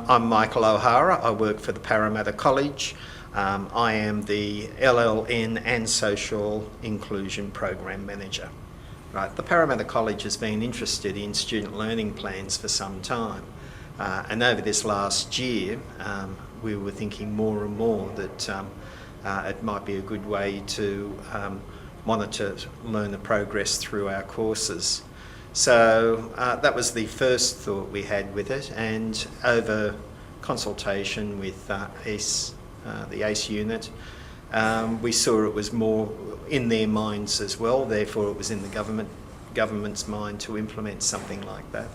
I'm Michael O'Hara. I work for the Parramatta College. I am the LLN and Social Inclusion Program Manager. Right, the Parramatta College has been interested in student learning plans for some time, and over this last year we were thinking more and more that it might be a good way to monitor learner progress through our courses. So that was the first thought we had with it, and over consultation with the ACE unit, we saw it was more in their minds as well, therefore it was in the government's mind to implement something like that.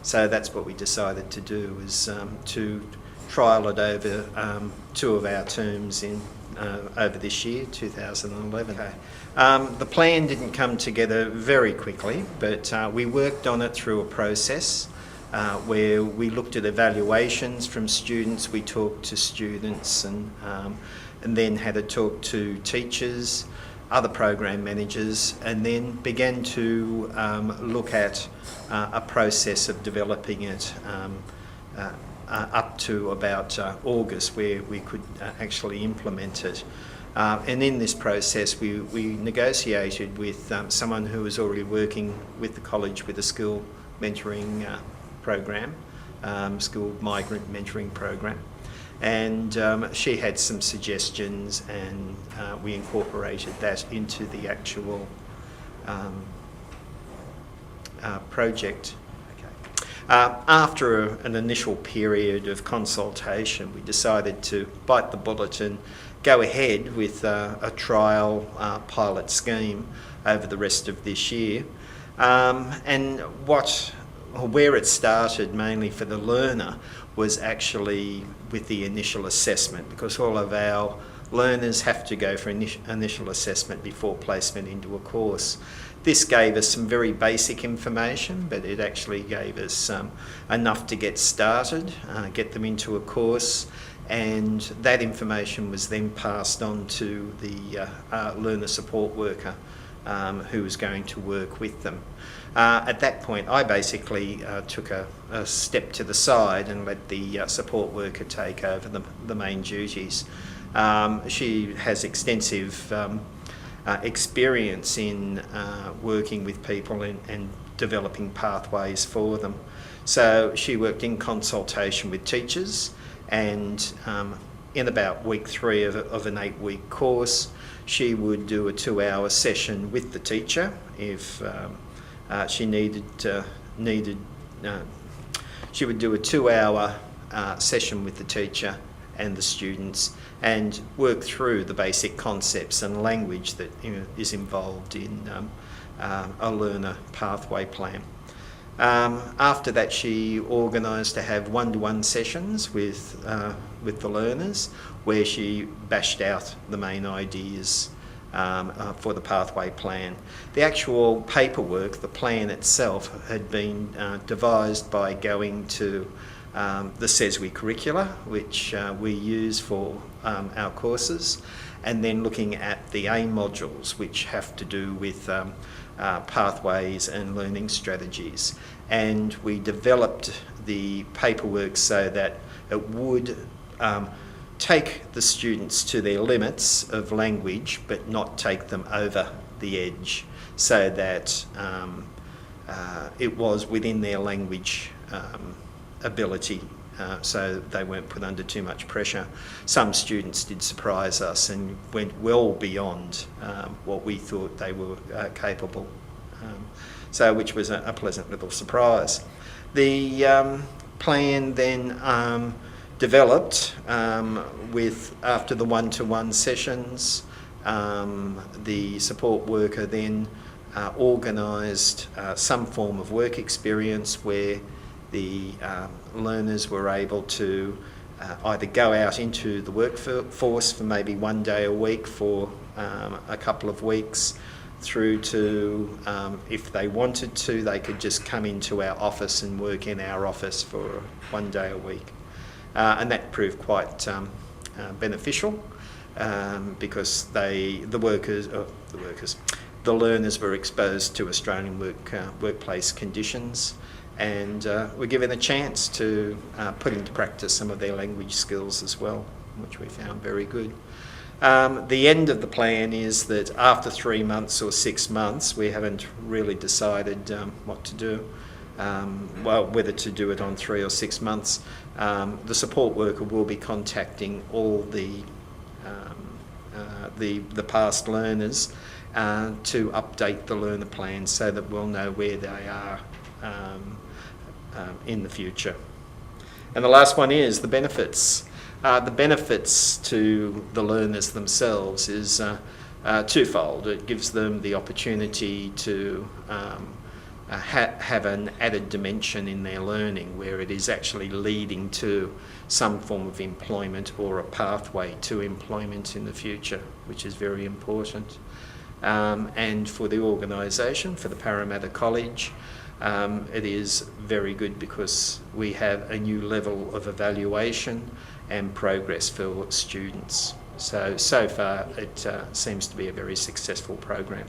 So that's what we decided to do, is to trial it over 2 of our terms in over this year, 2011. Okay. The plan didn't come together very quickly, but we worked on it through a process where we looked at evaluations from students. We talked to students and then had a talk to teachers, other program managers, and then began to look at a process of developing it up to about August, where we could actually implement it. And in this process we negotiated with someone who was already working with the college with a school mentoring program, school migrant mentoring program. And she had some suggestions, and we incorporated that into the actual project. After an initial period of consultation, we decided to bite the bullet and go ahead with a trial pilot scheme over the rest of this year. And where it started mainly for the learner was actually with the initial assessment, because all of our learners have to go for initial assessment before placement into a course. This gave us some very basic information, but it actually gave us enough to get started, get them into a course, and that information was then passed on to the learner support worker who was going to work with them. At that point, I basically took a step to the side and let the support worker take over the main duties. She has extensive experience in working with people and developing pathways for them. So she worked in consultation with teachers, and in about week 3 of an 8-week course, she would do a 2-hour session with the teacher if she needed. She would do a 2-hour session with the teacher and the students, and work through the basic concepts and language that is involved in a learner pathway plan. After that, she organised to have one-to-one sessions with the learners, where she bashed out the main ideas for the pathway plan. The actual paperwork, the plan itself, had been devised by going to the CESWI curricula, which we use for our courses, and then looking at the A modules, which have to do with pathways and learning strategies. And we developed the paperwork so that it would take the students to their limits of language, but not take them over the edge, so that it was within their language ability, so they weren't put under too much pressure. Some students did surprise us and went well beyond what we thought they were capable, which was a pleasant little surprise. The plan then developed after the one-to-one sessions. The support worker then organised some form of work experience where the learners were able to either go out into the workforce for maybe 1 day a week for a couple of weeks, through to, if they wanted to, they could just come into our office and work in our office for 1 day a week. And that proved quite beneficial, because the learners were exposed to Australian workplace conditions, and we're given a chance to put into practice some of their language skills as well, which we found very good. The end of the plan is that after 3 months or 6 months, we haven't really decided what to do, whether to do it on 3 or 6 months. The support worker will be contacting all the past learners to update the learner plan so that we'll know where they are in the future. And the last one is the benefits. The benefits to the learners themselves is twofold. It gives them the opportunity to have an added dimension in their learning where it is actually leading to some form of employment or a pathway to employment in the future, which is very important. And for the organisation, for the Parramatta College, it is very good because we have a new level of evaluation and progress for students. So far it seems to be a very successful program.